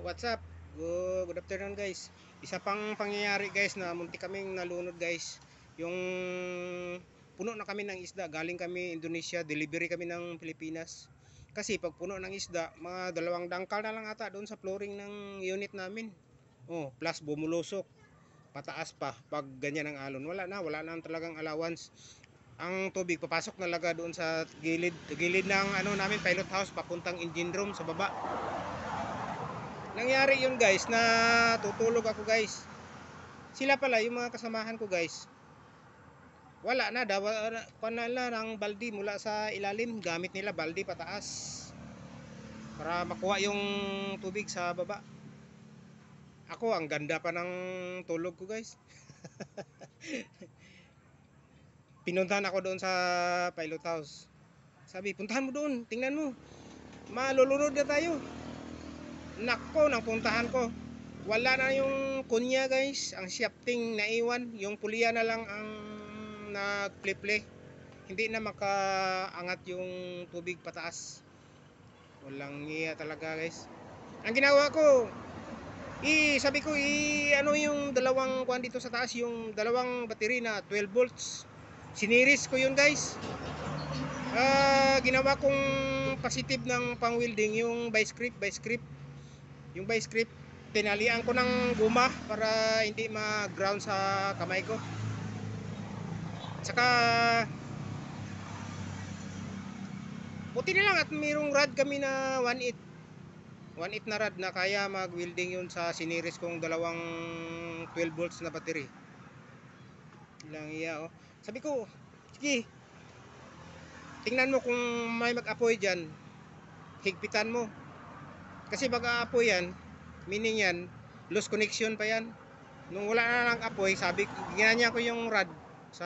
What's up? Good afternoon guys. Isa pang pangyayari guys na muntik kaming nalunod guys. Yung puno na kami ng isda. Galing kami Indonesia, delivery kami ng Pilipinas. Kasi pag puno ng isda, mga 2 dangkal na lang ata doon sa flooring ng unit namin. Oh, plus bumulusok. Pataas pa pag ganyan ang alon. Wala na talagang allowance. Ang tubig papasok na laga doon sa gilid ng ano namin pilot house papuntang engine room sa baba. Nangyari yun guys na tutulog ako guys. Sila pala yung mga kasamahan ko guys. Wala na, panala ng baldi mula sa ilalim. Gamit nila baldi pataas para makuha yung tubig sa baba. Ako ang ganda pa ng tulog ko guys. Pinuntahan ako doon sa pilot house. Sabi, puntahan mo doon, tingnan mo. Malulunod na tayo. Nako, nang puntahan ko. Wala na yung kunya guys. Ang shafting naiwan. Yung pulya na lang ang nagpliple. Hindi na makaangat yung tubig pataas. Walang iya talaga guys. Ang ginawa ko, sabi ko, ano yung dalawang kuwan dito sa taas, yung dalawang battery na 12 volts. Siniris ko yun guys. Ginawa kong positive ng pang welding yung vice grip. Yung vice grip, tinalian ko ng guma para hindi ma-ground sa kamay ko. Saka buti na lang at mayroong rod kami na 1/8 na rod na kaya mag-welding yun sa siniris kong dalawang 12 volts na battery. Lang iya oh. Sabi ko, sige, tingnan mo kung may mag-apoy dyan, higpitan mo. Kasi mag-aapoy yan, meaning yan, loose connection pa yan. Nung wala na lang apoy, sabi, ginanya ko yung rod sa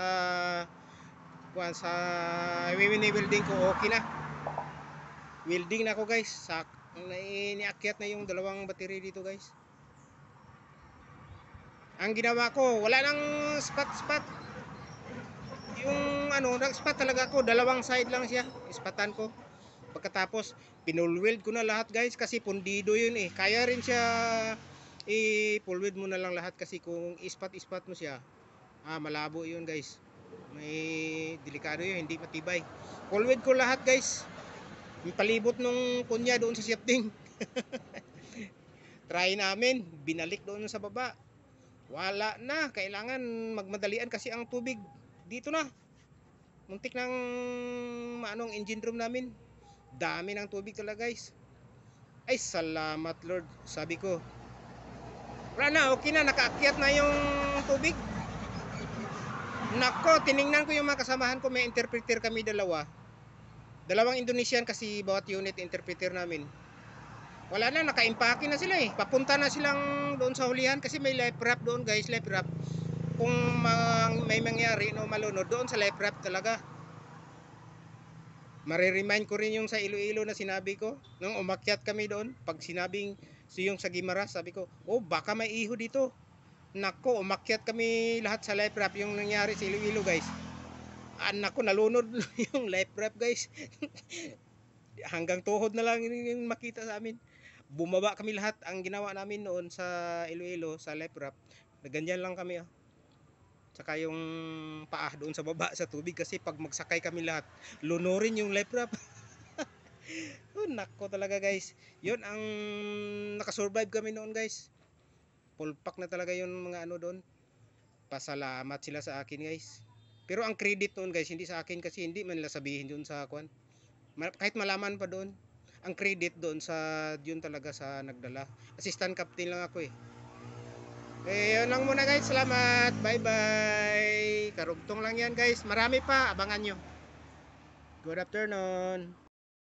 welding ko, okay na. Welding na ako guys. Niakyat na yung dalawang battery dito guys. Ang ginawa ko, wala nang spot. Yung ano, nag-spot talaga ako, dalawang side lang siya. Ispatan ko. Pagkatapos, pinulweld ko na lahat guys kasi pundido yun eh. Kaya rin siya i-pulweld mo na lang lahat kasi kung ispat mo siya, malabo yun guys. May delikado yun, hindi matibay. Pulweld ko lahat guys. Yung palibot nung kunya doon sa shafting. Try namin, binalik doon sa baba. Wala na, kailangan magmadalian kasi ang tubig dito na. Muntik ng anong engine room namin. Dami ng tubig talaga guys. Ay salamat Lord, sabi ko. Wala na, okay na, nakaakyat na yung tubig. Nako, tiningnan ko yung mga kasamahan ko, may interpreter kami dalawang Indonesian kasi bawat unit interpreter namin. Wala na, naka-impake na sila eh. Papunta na silang doon sa hulihan kasi may life raft doon guys, life raft. Kung may mangyari no malunod doon sa life raft talaga. Mariremind ko rin yung sa Iloilo na sinabi ko nung umakyat kami doon. Pag sinabing yung sa Guimaras, sabi ko, oh baka may iho dito. Nako, umakyat kami lahat sa life raft. Yung nangyari sa Iloilo guys, nako, nalunod yung life raft guys. Hanggang tuhod na lang yung makita sa amin. Bumaba kami lahat. Ang ginawa namin noon sa Iloilo sa life raft, ganyan lang kami Tsaka yung paa doon sa baba sa tubig kasi pag magsakay kami lahat, lunurin yung life raft. Oh, nako talaga guys. Yun ang nakasurvive kami noon guys. Full pack na talaga yung mga ano doon. Pasalamat sila sa akin guys. Pero ang credit doon guys, hindi sa akin kasi hindi man nila sabihin doon sa kwan. Kahit malaman pa doon. Ang credit doon sa yun talaga sa nagdala. Assistant captain lang ako eh. Yun lang muna guys. Salamat. Bye bye. Karugtong lang yan guys. Marami pa. Abangan nyo. Good afternoon.